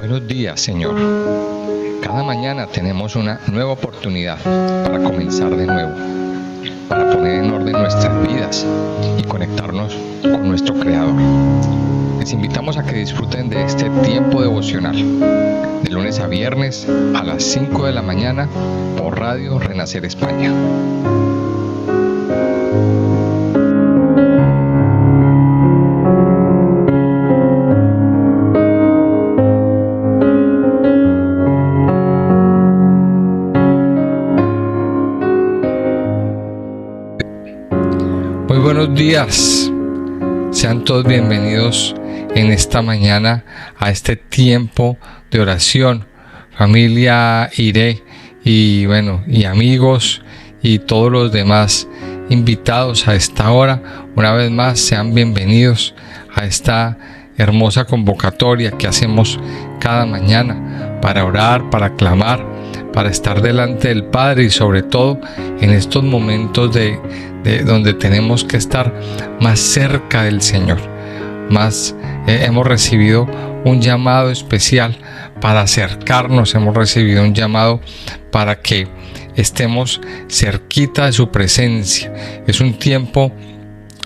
Buenos días, Señor. Cada mañana tenemos una nueva oportunidad para comenzar de nuevo, para poner en orden nuestras vidas y conectarnos con nuestro Creador. Les invitamos a que disfruten de este tiempo devocional, de lunes a viernes a las 5 de la mañana por Radio Renacer España. Muy buenos días, sean todos bienvenidos en esta mañana a este tiempo de oración. Familia Iré y amigos y todos los demás invitados a esta hora, una vez más sean bienvenidos a esta hermosa convocatoria que hacemos cada mañana para orar, para clamar, para estar delante del Padre y sobre todo en estos momentos de donde tenemos que estar más cerca del Señor. Hemos recibido un llamado especial para acercarnos, hemos recibido un llamado para que estemos cerquita de su presencia. Es un tiempo,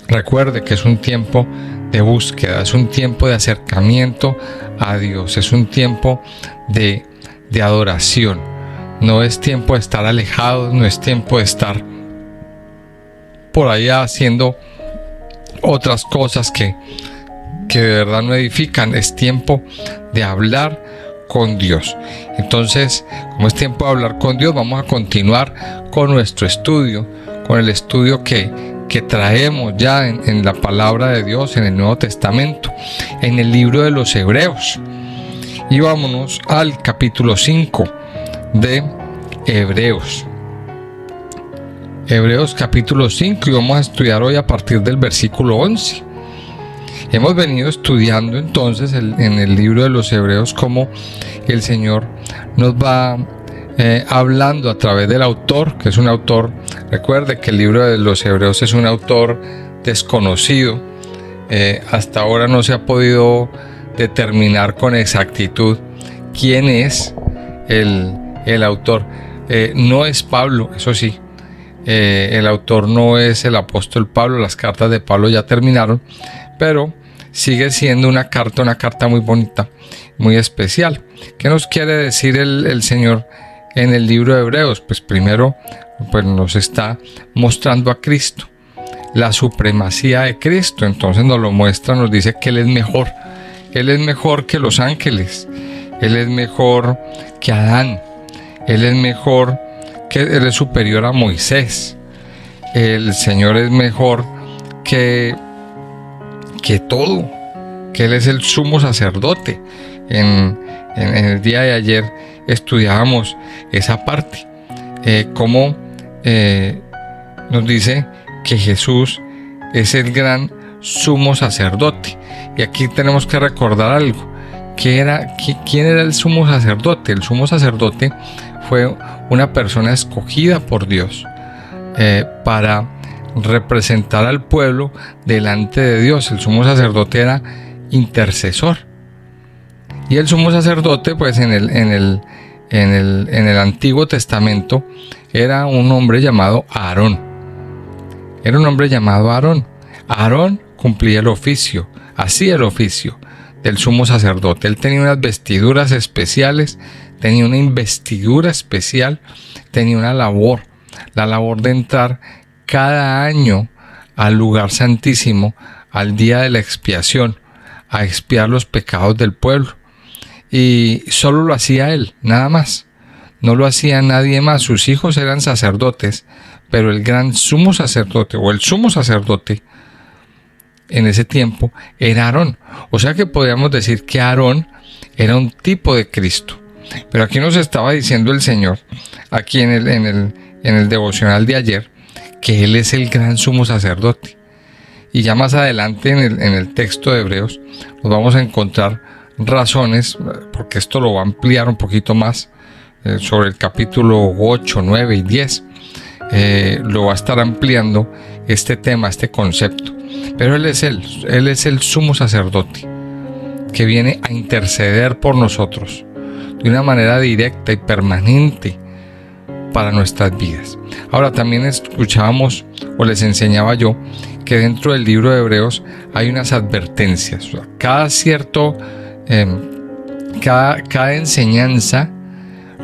recuerde que es un tiempo de búsqueda, es un tiempo de acercamiento a Dios, es un tiempo de adoración. No es tiempo de estar alejados, no es tiempo de estar por allá haciendo otras cosas que de verdad no edifican. Es tiempo de hablar con Dios. Entonces, como es tiempo de hablar con Dios, vamos a continuar con nuestro estudio, con el estudio que traemos ya en la palabra de Dios, en el Nuevo Testamento, en el libro de los Hebreos. Y vámonos al capítulo 5 de Hebreos. Hebreos capítulo 5, y vamos a estudiar hoy a partir del versículo 11. Hemos venido estudiando entonces en el libro de los Hebreos cómo el Señor nos va hablando a través del autor, que es un autor, recuerde que el libro de los Hebreos es un autor desconocido. Hasta ahora no se ha podido determinar con exactitud quién es el autor. No es Pablo, eso sí. El autor no es el apóstol Pablo, las cartas de Pablo ya terminaron, pero sigue siendo una carta muy bonita, muy especial. ¿Qué nos quiere decir el Señor en el libro de Hebreos? Pues primero nos está mostrando a Cristo, la supremacía de Cristo. Entonces nos lo muestra, nos dice que Él es mejor que los ángeles, Él es mejor que Adán, Él es superior a Moisés. El Señor es mejor que todo, que Él es el sumo sacerdote. En el día de ayer estudiábamos esa parte, cómo nos dice que Jesús es el gran sumo sacerdote. Y aquí tenemos que recordar algo. ¿Quién era el sumo sacerdote? El sumo sacerdote fue una persona escogida por Dios para representar al pueblo delante de Dios. El sumo sacerdote era intercesor. Y el sumo sacerdote, pues en el Antiguo Testamento, era un hombre llamado Aarón. Aarón cumplía el oficio, hacía el oficio del sumo sacerdote. Él tenía unas vestiduras especiales, tenía una investidura especial, tenía una labor, la labor de entrar cada año al lugar santísimo, al día de la expiación, a expiar los pecados del pueblo. Y solo lo hacía él, nada más. No lo hacía nadie más. Sus hijos eran sacerdotes, pero el gran sumo sacerdote, o el sumo sacerdote en ese tiempo, era Aarón. O sea que podríamos decir que Aarón era un tipo de Cristo. Pero aquí nos estaba diciendo el Señor, aquí en el devocional de ayer, que Él es el gran sumo sacerdote. Y ya más adelante en el texto de Hebreos nos vamos a encontrar razones, porque esto lo va a ampliar un poquito más sobre el capítulo 8, 9 y 10. Lo va a estar ampliando este tema, este concepto. Pero Él es el sumo sacerdote. que viene a interceder por nosotros de una manera directa y permanente para nuestras vidas. Ahora, también escuchábamos o les enseñaba yo que dentro del libro de Hebreos hay unas advertencias. O sea, cada enseñanza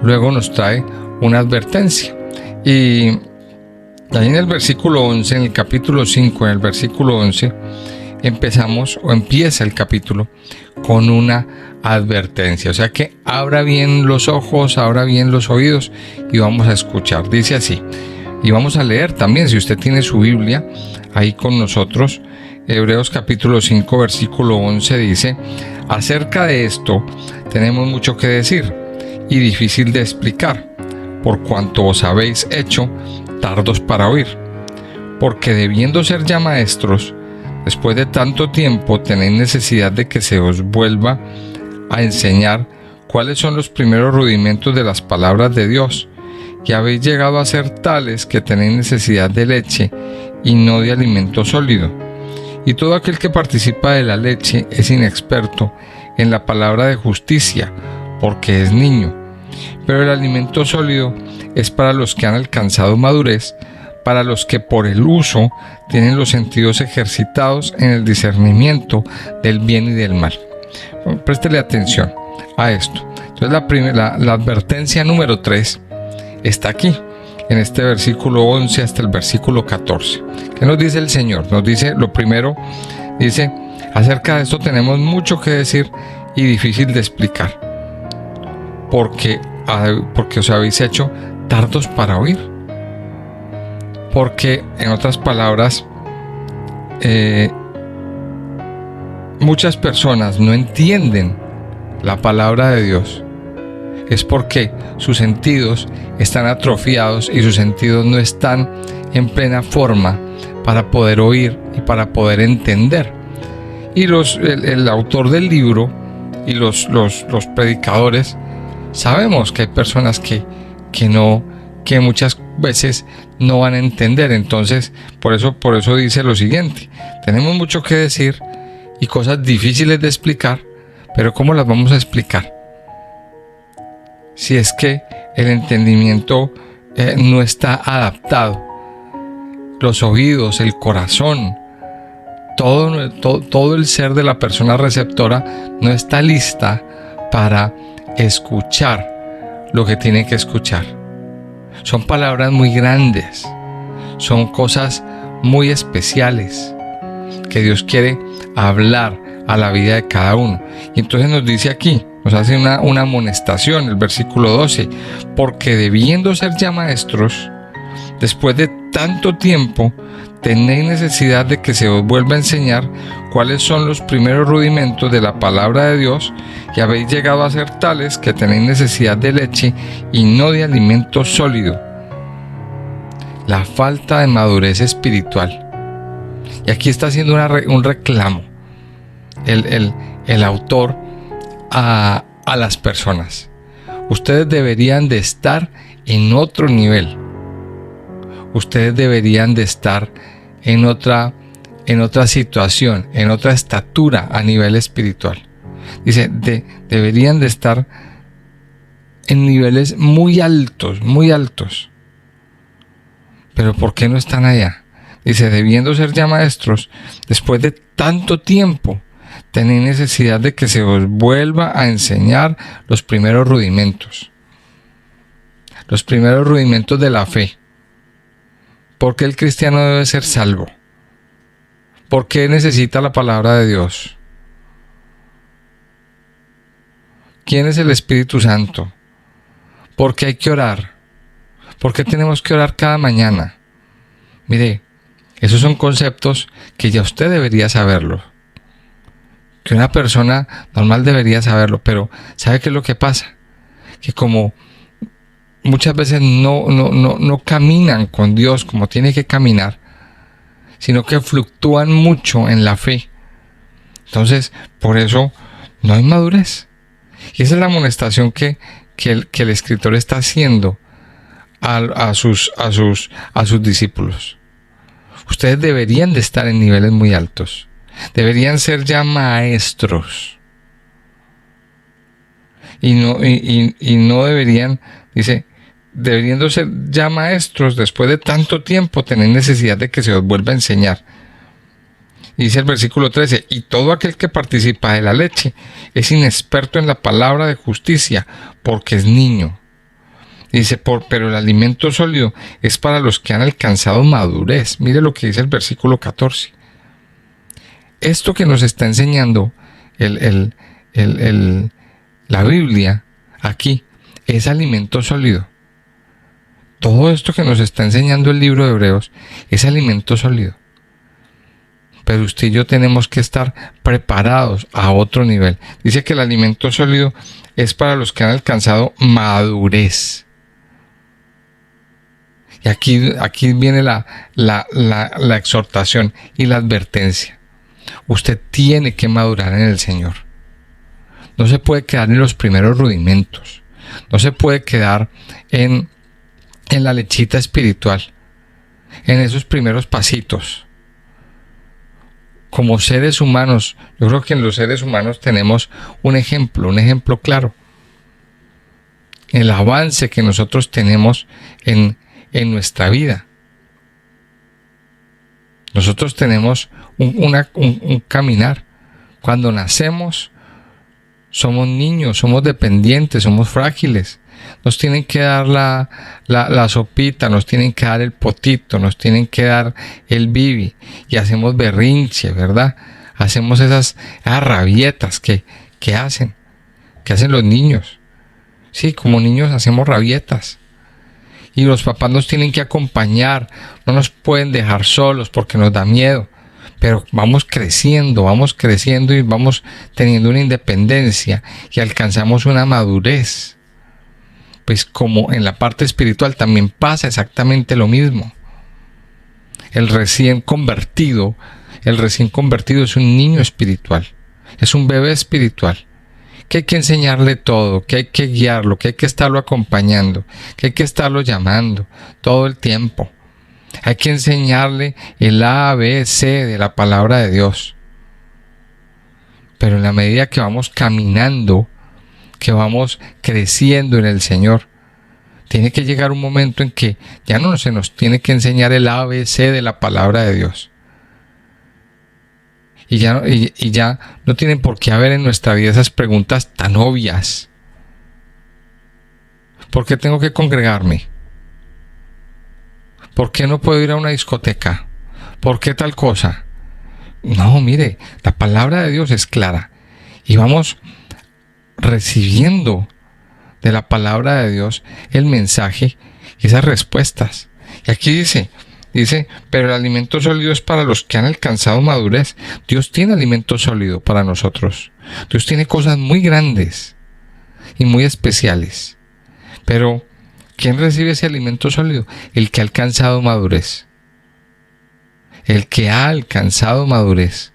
luego nos trae una advertencia. Y ahí en el versículo 11, en el capítulo 5, en el versículo 11, empieza el capítulo con una advertencia. O sea que abra bien los ojos, abra bien los oídos y vamos a escuchar. Dice así, y vamos a leer también, si usted tiene su Biblia ahí con nosotros, Hebreos capítulo 5, versículo 11 dice: acerca de esto tenemos mucho que decir y difícil de explicar, por cuanto os habéis hecho tardos para oír, porque debiendo ser ya maestros, después de tanto tiempo tenéis necesidad de que se os vuelva a enseñar cuáles son los primeros rudimentos de las palabras de Dios, y habéis llegado a ser tales que tenéis necesidad de leche y no de alimento sólido. Y todo aquel que participa de la leche es inexperto en la palabra de justicia, porque es niño. Pero el alimento sólido es para los que han alcanzado madurez, para los que por el uso tienen los sentidos ejercitados en el discernimiento del bien y del mal. Bueno, préstele atención a esto. Entonces la advertencia número 3 está aquí, en este versículo 11 hasta el versículo 14. ¿Qué nos dice el Señor? Nos dice, lo primero, dice: acerca de esto tenemos mucho que decir y difícil de explicar, porque os habéis hecho tardos para oír. Porque, en otras palabras, muchas personas no entienden la palabra de Dios. Es porque sus sentidos están atrofiados y sus sentidos no están en plena forma para poder oír y para poder entender. Y el autor del libro y los predicadores, sabemos que hay personas que muchas veces no van a entender. Entonces, por eso dice lo siguiente: tenemos mucho que decir y cosas difíciles de explicar, pero ¿cómo las vamos a explicar? Si es que el entendimiento no está adaptado, los oídos, el corazón, todo el ser de la persona receptora no está lista para escuchar lo que tiene que escuchar. Son palabras muy grandes, son cosas muy especiales que Dios quiere hablar a la vida de cada uno. Y entonces nos dice aquí, nos hace una amonestación, el versículo 12: porque debiendo ser ya maestros, después de tanto tiempo, tenéis necesidad de que se os vuelva a enseñar cuáles son los primeros rudimentos de la palabra de Dios, y habéis llegado a ser tales que tenéis necesidad de leche y no de alimento sólido. La falta de madurez espiritual. Y aquí está haciendo un reclamo el autor a las personas. Ustedes deberían de estar en otro nivel. Ustedes deberían de estar en otra situación, en otra estatura a nivel espiritual. Dice, deberían de estar en niveles muy altos, muy altos. Pero ¿por qué no están allá? Dice, debiendo ser ya maestros, después de tanto tiempo, tenéis necesidad de que se os vuelva a enseñar los primeros rudimentos. Los primeros rudimentos de la fe. ¿Por qué el cristiano debe ser salvo? ¿Por qué necesita la palabra de Dios? ¿Quién es el Espíritu Santo? ¿Por qué hay que orar? ¿Por qué tenemos que orar cada mañana? Mire, esos son conceptos que ya usted debería saberlo. Que una persona normal debería saberlo, pero ¿sabe qué es lo que pasa? Que como muchas veces no caminan con Dios como tiene que caminar, sino que fluctúan mucho en la fe. Entonces, por eso no hay madurez. Y esa es la amonestación que el escritor está haciendo a sus discípulos. Ustedes deberían de estar en niveles muy altos. Deberían ser ya maestros. y no deberían, dice, deberían ser ya maestros después de tanto tiempo, tener necesidad de que se os vuelva a enseñar. Y dice el versículo 13, y todo aquel que participa de la leche es inexperto en la palabra de justicia, porque es niño. Dice, pero el alimento sólido es para los que han alcanzado madurez. Mire lo que dice el versículo 14. Esto que nos está enseñando la Biblia aquí es alimento sólido. Todo esto que nos está enseñando el libro de Hebreos es alimento sólido. Pero usted y yo tenemos que estar preparados a otro nivel. Dice que el alimento sólido es para los que han alcanzado madurez. Y aquí viene la exhortación y la advertencia. Usted tiene que madurar en el Señor. No se puede quedar en los primeros rudimentos. No se puede quedar en la lechita espiritual, en esos primeros pasitos. Como seres humanos, yo creo que en los seres humanos tenemos un ejemplo claro. El avance que nosotros tenemos en nuestra vida. Nosotros tenemos un caminar. Cuando nacemos, somos niños, somos dependientes, somos frágiles. Nos tienen que dar la sopita, nos tienen que dar el potito, nos tienen que dar el bibi. Y hacemos berrinche, ¿verdad? Hacemos esas rabietas que hacen los niños. Sí, como niños hacemos rabietas. Y los papás nos tienen que acompañar, no nos pueden dejar solos porque nos da miedo. Pero vamos creciendo y vamos teniendo una independencia y alcanzamos una madurez. Pues como en la parte espiritual también pasa exactamente lo mismo. El recién convertido es un niño espiritual, es un bebé espiritual. Que hay que enseñarle todo, que hay que guiarlo, que hay que estarlo acompañando, que hay que estarlo llamando todo el tiempo. Hay que enseñarle el A, B, C de la palabra de Dios. Pero en la medida que vamos caminando, que vamos creciendo en el Señor, tiene que llegar un momento en que ya no se nos tiene que enseñar el A, B, C de la palabra de Dios. Y ya no tienen por qué haber en nuestra vida esas preguntas tan obvias. ¿Por qué tengo que congregarme? ¿Por qué no puedo ir a una discoteca? ¿Por qué tal cosa? No, mire, la palabra de Dios es clara. Y vamos recibiendo de la palabra de Dios el mensaje y esas respuestas. Y aquí dice, pero el alimento sólido es para los que han alcanzado madurez. Dios tiene alimento sólido para nosotros. Dios tiene cosas muy grandes y muy especiales. Pero, ¿quién recibe ese alimento sólido? El que ha alcanzado madurez. El que ha alcanzado madurez.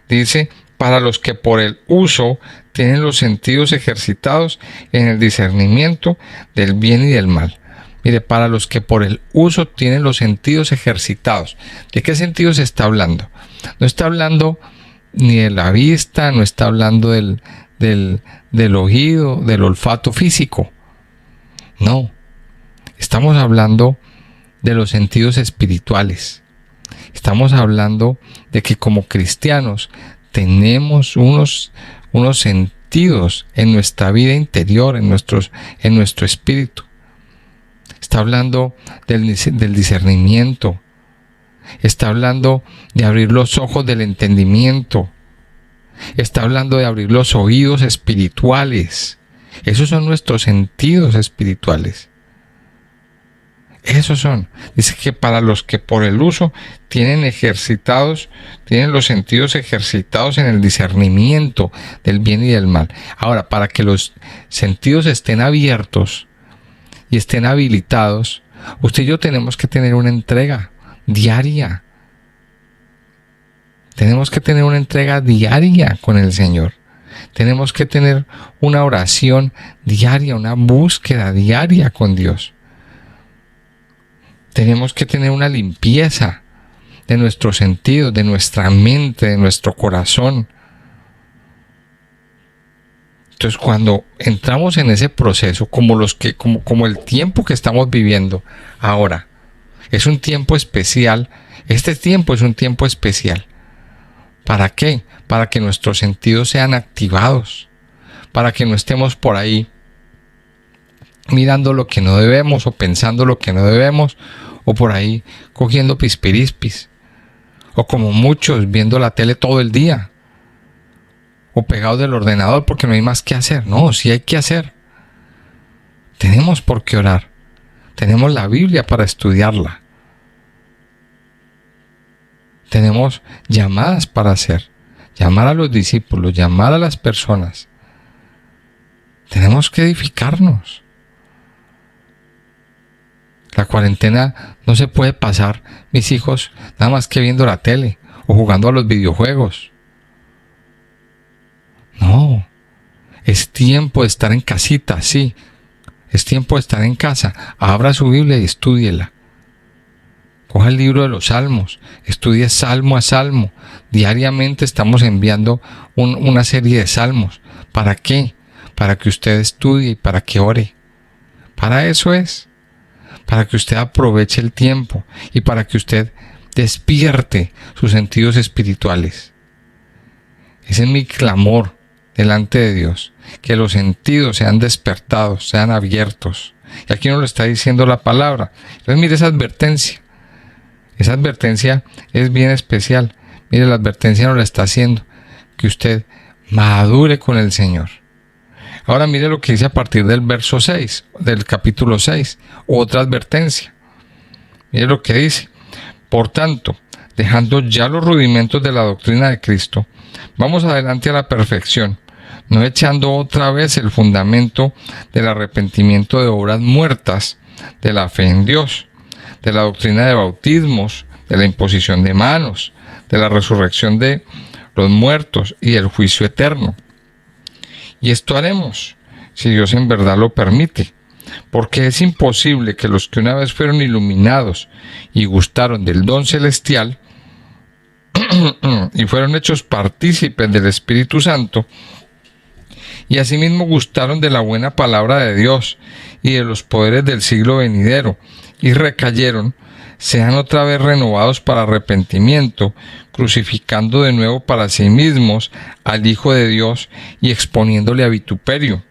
Dice, para los que por el uso tienen los sentidos ejercitados en el discernimiento del bien y del mal. Mire, para los que por el uso tienen los sentidos ejercitados. ¿De qué sentidos está hablando? No está hablando ni de la vista, no está hablando del oído, del olfato físico. No. Estamos hablando de los sentidos espirituales. Estamos hablando de que como cristianos tenemos unos sentidos en nuestra vida interior, en nuestro espíritu. Está hablando del discernimiento. Está hablando de abrir los ojos del entendimiento. Está hablando de abrir los oídos espirituales. Esos son nuestros sentidos espirituales. Esos son. Dice que para los que por el uso tienen los sentidos ejercitados en el discernimiento del bien y del mal. Ahora, para que los sentidos estén abiertos y estén habilitados, usted y yo tenemos que tener una entrega diaria. Tenemos que tener una entrega diaria con el Señor. Tenemos que tener una oración diaria, una búsqueda diaria con Dios. Tenemos que tener una limpieza de nuestros sentidos, de nuestra mente, de nuestro corazón. Entonces, cuando entramos en ese proceso, como el tiempo que estamos viviendo ahora, es un tiempo especial. Este tiempo es un tiempo especial. ¿Para qué? Para que nuestros sentidos sean activados, para que no estemos por ahí mirando lo que no debemos o pensando lo que no debemos, o por ahí cogiendo pispirispis, o como muchos viendo la tele todo el día, o pegados del ordenador porque no hay más que hacer. No, sí hay que hacer. Tenemos por qué orar. Tenemos la Biblia para estudiarla. Tenemos llamadas para hacer. Llamar a los discípulos, llamar a las personas. Tenemos que edificarnos. La cuarentena no se puede pasar, mis hijos, nada más que viendo la tele o jugando a los videojuegos. No, es tiempo de estar en casita, sí. Es tiempo de estar en casa. Abra su Biblia y estúdiela. Coja el libro de los Salmos, estudie salmo a salmo. Diariamente estamos enviando una serie de salmos. ¿Para qué? Para que usted estudie y para que ore. Para eso es. Para que usted aproveche el tiempo y para que usted despierte sus sentidos espirituales. Ese es mi clamor delante de Dios, que los sentidos sean despertados, sean abiertos. Y aquí nos lo está diciendo la palabra. Entonces mire esa advertencia. Esa advertencia es bien especial. Mire, la advertencia nos la está haciendo, que usted madure con el Señor. Ahora mire lo que dice a partir del verso 6, del capítulo 6, otra advertencia. Mire lo que dice. Por tanto, dejando ya los rudimentos de la doctrina de Cristo, vamos adelante a la perfección, no echando otra vez el fundamento del arrepentimiento de obras muertas, de la fe en Dios, de la doctrina de bautismos, de la imposición de manos, de la resurrección de los muertos y del juicio eterno. Y esto haremos, si Dios en verdad lo permite, porque es imposible que los que una vez fueron iluminados y gustaron del don celestial y fueron hechos partícipes del Espíritu Santo, y asimismo gustaron de la buena palabra de Dios y de los poderes del siglo venidero, y recayeron, sean otra vez renovados para arrepentimiento, crucificando de nuevo para sí mismos al Hijo de Dios y exponiéndole a vituperio.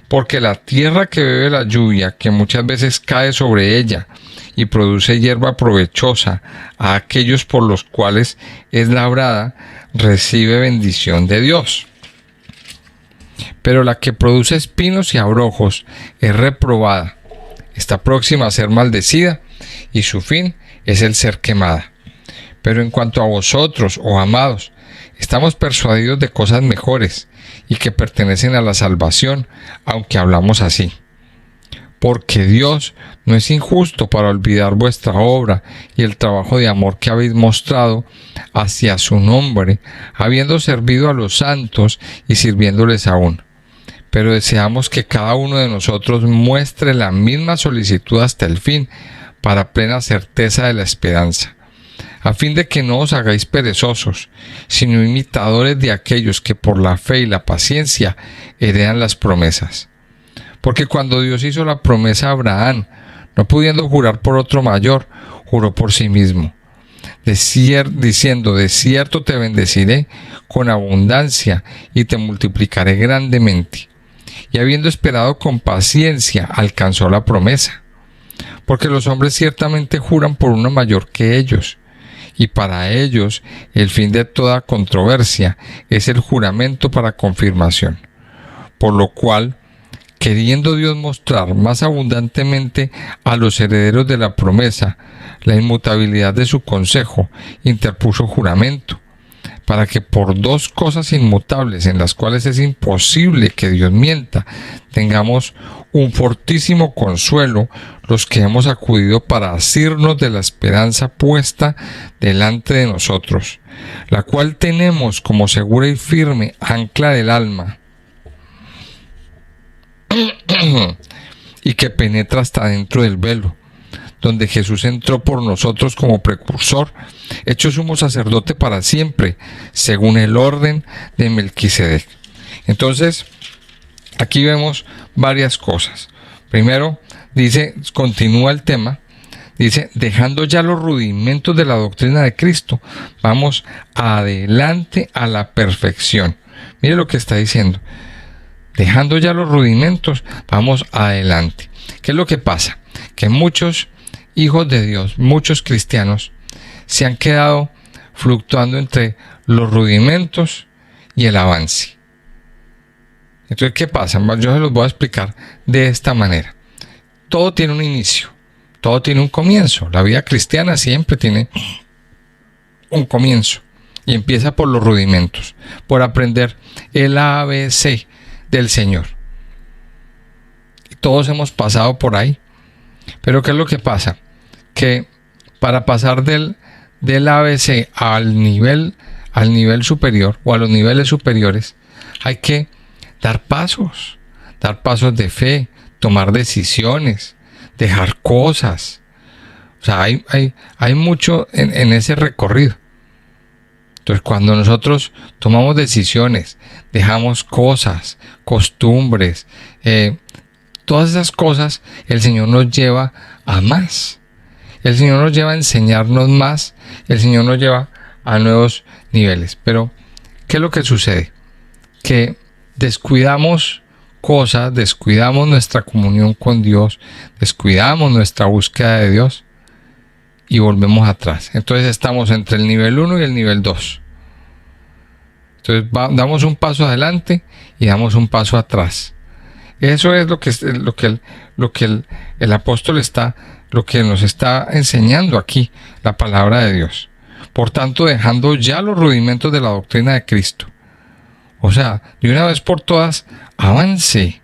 Porque la tierra que bebe la lluvia, que muchas veces cae sobre ella y produce hierba provechosa a aquellos por los cuales es labrada, recibe bendición de Dios. Pero la que produce espinos y abrojos es reprobada, está próxima a ser maldecida, y su fin es el ser quemada. Pero en cuanto a vosotros, oh amados, estamos persuadidos de cosas mejores y que pertenecen a la salvación, aunque hablamos así. Porque Dios no es injusto para olvidar vuestra obra y el trabajo de amor que habéis mostrado hacia su nombre, habiendo servido a los santos y sirviéndoles aún. Pero deseamos que cada uno de nosotros muestre la misma solicitud hasta el fin, para plena certeza de la esperanza, a fin de que no os hagáis perezosos, sino imitadores de aquellos que por la fe y la paciencia heredan las promesas. Porque cuando Dios hizo la promesa a Abraham, no pudiendo jurar por otro mayor, juró por sí mismo, diciendo: de cierto te bendeciré con abundancia y te multiplicaré grandemente. Y habiendo esperado con paciencia, alcanzó la promesa. Porque los hombres ciertamente juran por uno mayor que ellos, y para ellos el fin de toda controversia es el juramento para confirmación. Por lo cual, queriendo Dios mostrar más abundantemente a los herederos de la promesa la inmutabilidad de su consejo, interpuso juramento, para que por dos cosas inmutables en las cuales es imposible que Dios mienta, tengamos un fortísimo consuelo los que hemos acudido para asirnos de la esperanza puesta delante de nosotros, la cual tenemos como segura y firme ancla del alma, y que penetra hasta dentro del velo, donde Jesús entró por nosotros como precursor, hecho sumo sacerdote para siempre, según el orden de Melquisedec. Entonces, aquí vemos varias cosas. Primero, dice, continúa el tema, dice, dejando ya los rudimentos de la doctrina de Cristo, vamos adelante a la perfección. Mire lo que está diciendo. Dejando ya los rudimentos, vamos adelante. ¿Qué es lo que pasa? Que muchos hijos de Dios, muchos cristianos, se han quedado fluctuando entre los rudimentos y el avance. Entonces, ¿qué pasa? Yo se los voy a explicar de esta manera. Todo tiene un inicio, todo tiene un comienzo. La vida cristiana siempre tiene un comienzo y empieza por los rudimentos, por aprender el ABC del Señor. Y todos hemos pasado por ahí. Pero ¿qué es lo que pasa? Que para pasar del ABC al nivel superior o a los niveles superiores, hay que dar pasos de fe, tomar decisiones, dejar cosas. O sea, hay mucho en ese recorrido. Entonces, cuando nosotros tomamos decisiones, dejamos cosas, costumbres, todas esas cosas, el Señor nos lleva a más. El Señor nos lleva a enseñarnos más. El Señor nos lleva a nuevos niveles. Pero, ¿qué es lo que sucede? Que descuidamos cosas, descuidamos nuestra comunión con Dios, descuidamos nuestra búsqueda de Dios y volvemos atrás. Entonces estamos entre el nivel 1 y el nivel 2. Entonces damos un paso adelante y damos un paso atrás. Eso es lo que el apóstol lo que nos está enseñando aquí, la palabra de Dios. Por tanto, dejando ya los rudimentos de la doctrina de Cristo. O sea, de una vez por todas, avance.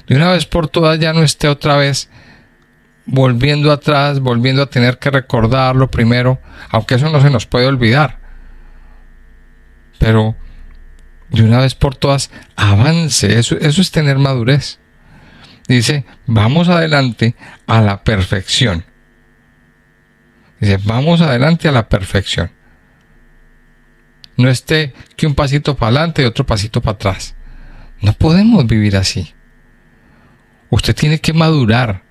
De una vez por todas ya no esté otra vez volviendo atrás, volviendo a tener que recordarlo primero, aunque eso no se nos puede olvidar. Pero de una vez por todas, avance. Eso es tener madurez. Dice, vamos adelante a la perfección. Dice, vamos adelante a la perfección. No esté que un pasito para adelante y otro pasito para atrás. No podemos vivir así. Usted tiene que madurar.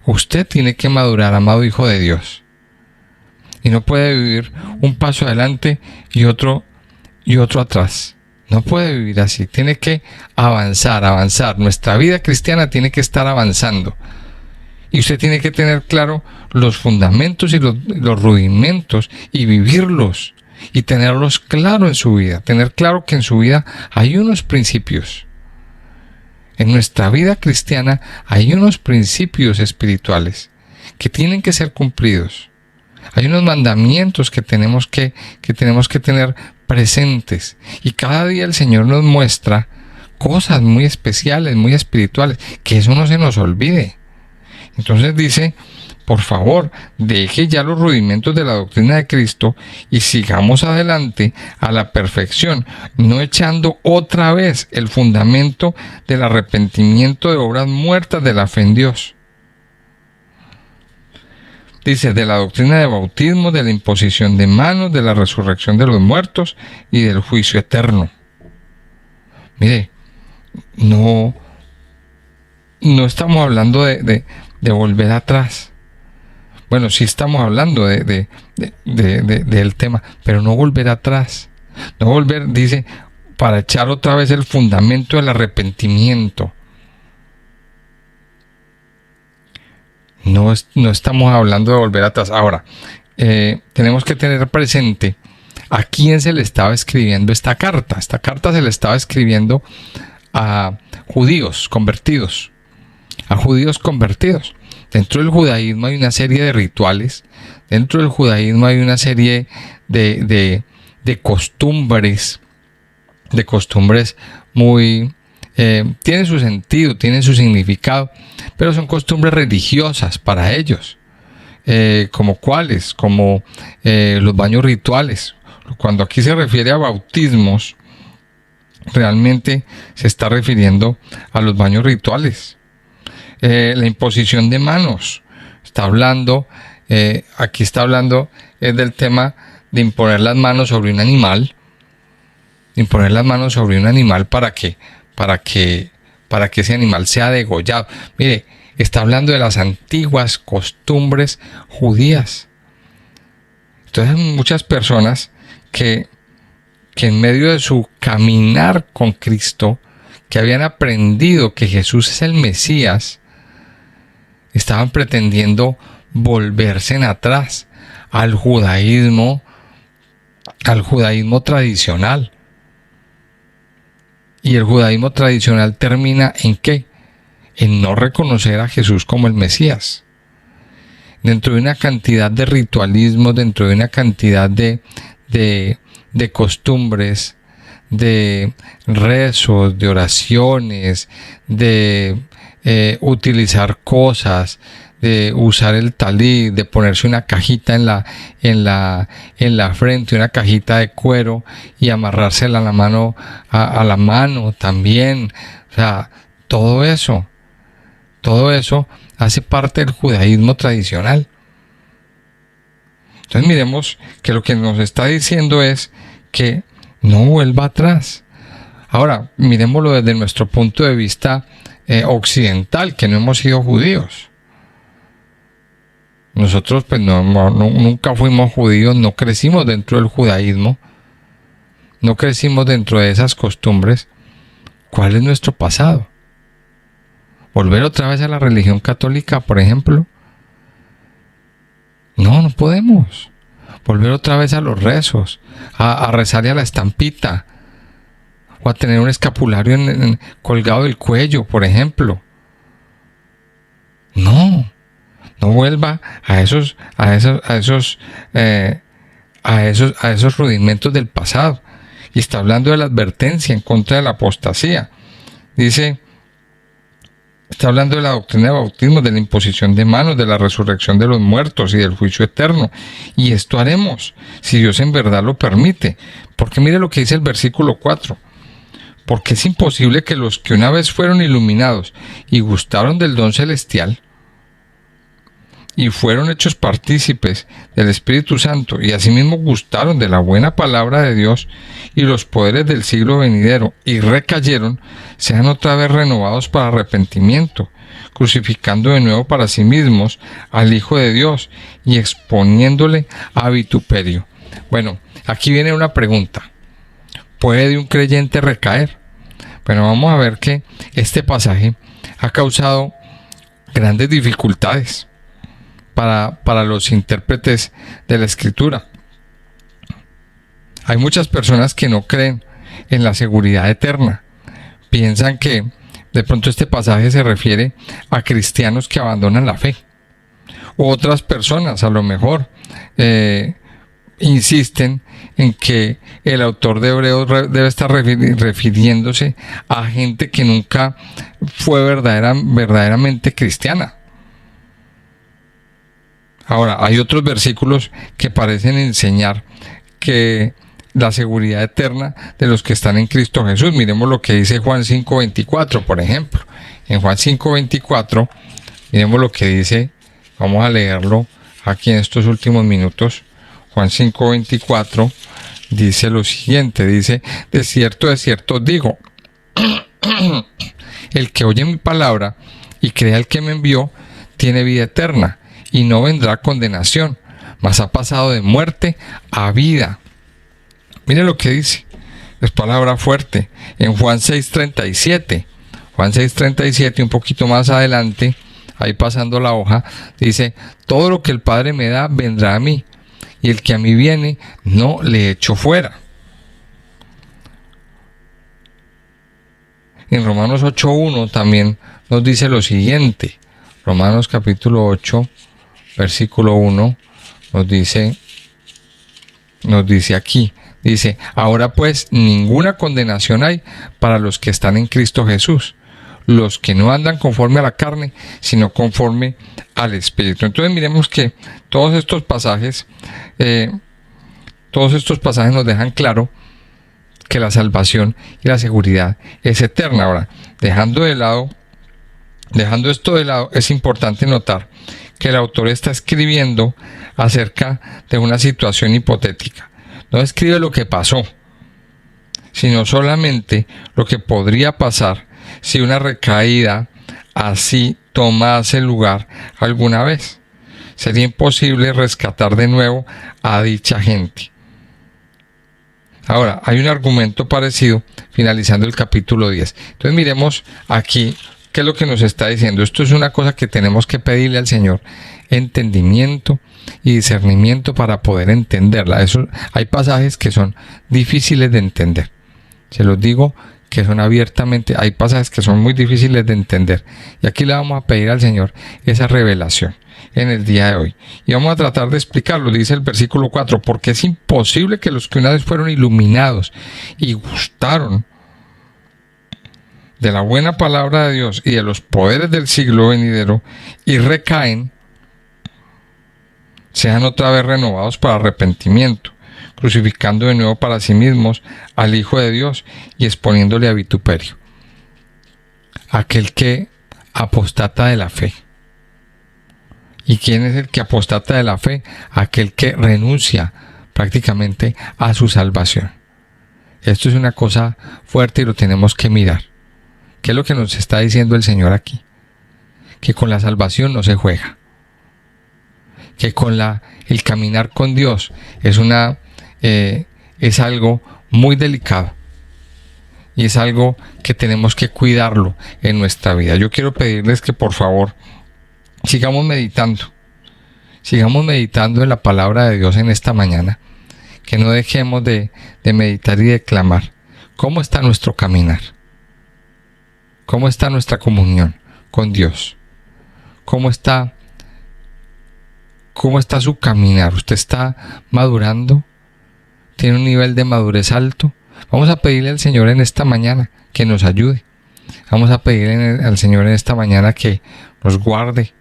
Usted tiene que madurar, amado hijo de Dios. Y no puede vivir un paso adelante y otro atrás. No puede vivir así. Tiene que avanzar. Nuestra vida cristiana tiene que estar avanzando. Y usted tiene que tener claro los fundamentos y los rudimentos y vivirlos y tenerlos claro en su vida. Tener claro que en su vida hay unos principios. En nuestra vida cristiana hay unos principios espirituales que tienen que ser cumplidos. Hay unos mandamientos que tenemos que tener presentes. Y cada día el Señor nos muestra cosas muy especiales, muy espirituales, que eso no se nos olvide. Entonces dice, por favor, deje ya los rudimentos de la doctrina de Cristo y sigamos adelante a la perfección, no echando otra vez el fundamento del arrepentimiento de obras muertas de la fe en Dios. Dice, de la doctrina de bautismo, de la imposición de manos, de la resurrección de los muertos y del juicio eterno. Mire, no estamos hablando de volver atrás. Bueno, sí estamos hablando del tema, pero no volver atrás. No volver, dice, para echar otra vez el fundamento del arrepentimiento. No estamos hablando de volver atrás. Ahora, tenemos que tener presente a quién se le estaba escribiendo esta carta. Esta carta se le estaba escribiendo a judíos convertidos. A judíos convertidos. Dentro del judaísmo hay una serie de rituales. Dentro del judaísmo hay una serie de costumbres. De costumbres muy... tienen su sentido, tienen su significado, pero son costumbres religiosas para ellos. ¿Como cuáles? Como los baños rituales. Cuando aquí se refiere a bautismos, realmente se está refiriendo a los baños rituales. La imposición de manos. Aquí está hablando del tema de imponer las manos sobre un animal. imponer las manos sobre un animal para que ese animal sea degollado. Mire, está hablando de las antiguas costumbres judías. Entonces hay muchas personas que en medio de su caminar con Cristo, que habían aprendido que Jesús es el Mesías, estaban pretendiendo volverse atrás al judaísmo tradicional. Y el judaísmo tradicional termina ¿en qué? En no reconocer a Jesús como el Mesías. Dentro de una cantidad de ritualismo, dentro de una cantidad de costumbres, de rezos, de oraciones, de utilizar cosas, de usar el talí, de ponerse una cajita en la frente, una cajita de cuero y amarrársela a la mano también. O sea, todo eso hace parte del judaísmo tradicional. Entonces miremos que lo que nos está diciendo es que no vuelva atrás. Ahora, miremoslo desde nuestro punto de vista occidental, que no hemos sido judíos. Nosotros pues nunca fuimos judíos, no crecimos dentro del judaísmo, no crecimos dentro de esas costumbres. ¿Cuál es nuestro pasado? ¿Volver otra vez a la religión católica, por ejemplo? No podemos. Volver otra vez a los rezos, a rezarle a la estampita, o a tener un escapulario colgado del cuello, por ejemplo. No vuelva a esos rudimentos del pasado. Y está hablando de la advertencia en contra de la apostasía. Está hablando de la doctrina de bautismo, de la imposición de manos, de la resurrección de los muertos y del juicio eterno. Y esto haremos, si Dios en verdad lo permite. Porque mire lo que dice el versículo 4. Porque es imposible que los que una vez fueron iluminados y gustaron del don celestial y fueron hechos partícipes del Espíritu Santo y asimismo gustaron de la buena palabra de Dios y los poderes del siglo venidero y recayeron, sean otra vez renovados para arrepentimiento, crucificando de nuevo para sí mismos al Hijo de Dios y exponiéndole a vituperio. Bueno, aquí viene una pregunta. ¿Puede un creyente recaer? Bueno, vamos a ver que este pasaje ha causado grandes dificultades para los intérpretes de la Escritura. Hay muchas personas que no creen en la seguridad eterna. Piensan que de pronto este pasaje se refiere a cristianos que abandonan la fe. Otras personas a lo mejor insisten en que el autor de Hebreos debe estar refiriéndose a gente que nunca fue verdaderamente cristiana. Ahora, hay otros versículos que parecen enseñar que la seguridad eterna de los que están en Cristo Jesús. Miremos lo que dice Juan 5:24, por ejemplo. En Juan 5:24, miremos lo que dice, vamos a leerlo aquí en estos últimos minutos. Juan 5:24 dice lo siguiente, dice: de cierto os digo, el que oye mi palabra y crea al que me envió, tiene vida eterna, y no vendrá condenación, mas ha pasado de muerte a vida. Mire lo que dice, es palabra fuerte, en Juan 6:37. Juan 6:37, un poquito más adelante, ahí pasando la hoja, dice: todo lo que el Padre me da vendrá a mí, y el que a mí viene no le echo fuera. En Romanos 8:1 también nos dice lo siguiente. Romanos capítulo 8, versículo 1 nos dice aquí, dice: ahora pues ninguna condenación hay para los que están en Cristo Jesús, los que no andan conforme a la carne, sino conforme al Espíritu. Entonces miremos que todos estos pasajes nos dejan claro que la salvación y la seguridad es eterna. Ahora, dejando esto de lado, es importante notar que el autor está escribiendo acerca de una situación hipotética. No escribe lo que pasó, sino solamente lo que podría pasar si una recaída así tomase lugar alguna vez. Sería imposible rescatar de nuevo a dicha gente. Ahora, hay un argumento parecido finalizando el capítulo 10. Entonces miremos aquí qué es lo que nos está diciendo. Esto es una cosa que tenemos que pedirle al Señor: entendimiento y discernimiento para poder entenderla. Hay pasajes que son difíciles de entender. Se los digo que son abiertamente, hay pasajes que son muy difíciles de entender. Y aquí le vamos a pedir al Señor esa revelación en el día de hoy. Y vamos a tratar de explicarlo. Dice el versículo 4, porque es imposible que los que una vez fueron iluminados y gustaron de la buena palabra de Dios y de los poderes del siglo venidero y recaen, sean otra vez renovados para arrepentimiento, crucificando de nuevo para sí mismos al Hijo de Dios y exponiéndole a vituperio. Aquel que apostata de la fe. ¿Y quién es el que apostata de la fe? Aquel que renuncia prácticamente a su salvación. Esto es una cosa fuerte y lo tenemos que mirar. ¿Qué es lo que nos está diciendo el Señor aquí? Que con la salvación no se juega. Que con el caminar con Dios es algo muy delicado. Y es algo que tenemos que cuidarlo en nuestra vida. Yo quiero pedirles que por favor sigamos meditando en la palabra de Dios en esta mañana, que no dejemos de meditar y de clamar. ¿Cómo está nuestro caminar? ¿Cómo está nuestra comunión con Dios? ¿Cómo está su caminar? ¿Usted está madurando? ¿Tiene un nivel de madurez alto? Vamos a pedirle al Señor en esta mañana que nos ayude. Vamos a pedirle al Señor en esta mañana que nos guarde,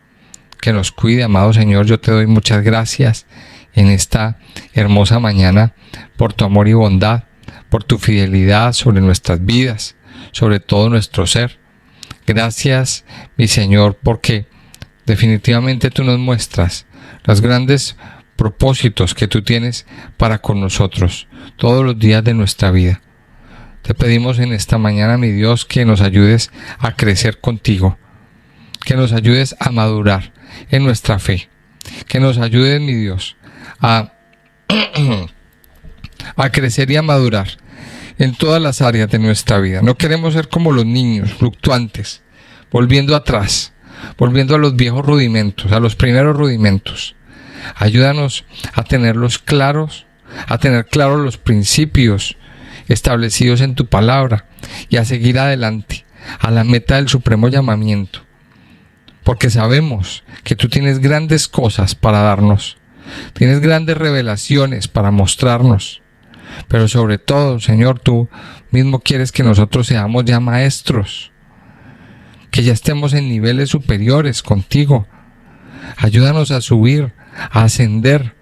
que nos cuide. Amado Señor, yo te doy muchas gracias en esta hermosa mañana por tu amor y bondad, por tu fidelidad sobre nuestras vidas, sobre todo nuestro ser. Gracias, mi Señor, porque definitivamente tú nos muestras los grandes propósitos que tú tienes para con nosotros todos los días de nuestra vida. Te pedimos en esta mañana, mi Dios, que nos ayudes a crecer contigo, que nos ayudes a madurar en nuestra fe, que nos ayudes, mi Dios, a crecer y a madurar en todas las áreas de nuestra vida. No queremos ser como los niños fluctuantes, volviendo atrás, volviendo a los viejos rudimentos, a los primeros rudimentos. Ayúdanos a tenerlos claros, a tener claros los principios establecidos en tu palabra y a seguir adelante a la meta del supremo llamamiento, porque sabemos que tú tienes grandes cosas para darnos, tienes grandes revelaciones para mostrarnos, pero sobre todo, Señor, tú mismo quieres que nosotros seamos ya maestros, que ya estemos en niveles superiores contigo. Ayúdanos a subir, a ascender.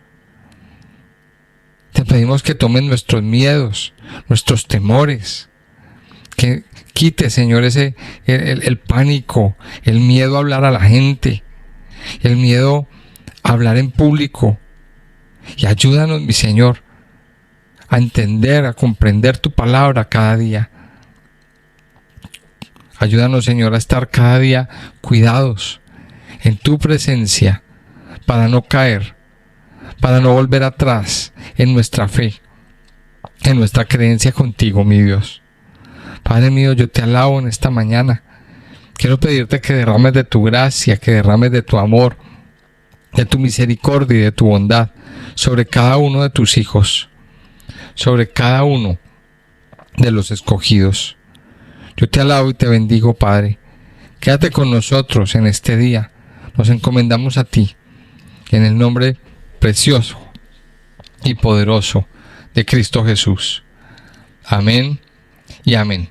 Te pedimos que tomes nuestros miedos, nuestros temores, que quite, Señor, el pánico, el miedo a hablar a la gente, el miedo a hablar en público. Y ayúdanos, mi Señor, a entender, a comprender tu palabra cada día. Ayúdanos, Señor, a estar cada día cuidados en tu presencia para no caer, para no volver atrás en nuestra fe, en nuestra creencia contigo, mi Dios. Padre mío, yo te alabo en esta mañana. Quiero pedirte que derrames de tu gracia, que derrames de tu amor, de tu misericordia y de tu bondad sobre cada uno de tus hijos, sobre cada uno de los escogidos. Yo te alabo y te bendigo, Padre. Quédate con nosotros en este día. Nos encomendamos a ti, en el nombre precioso y poderoso de Cristo Jesús. Amén y amén.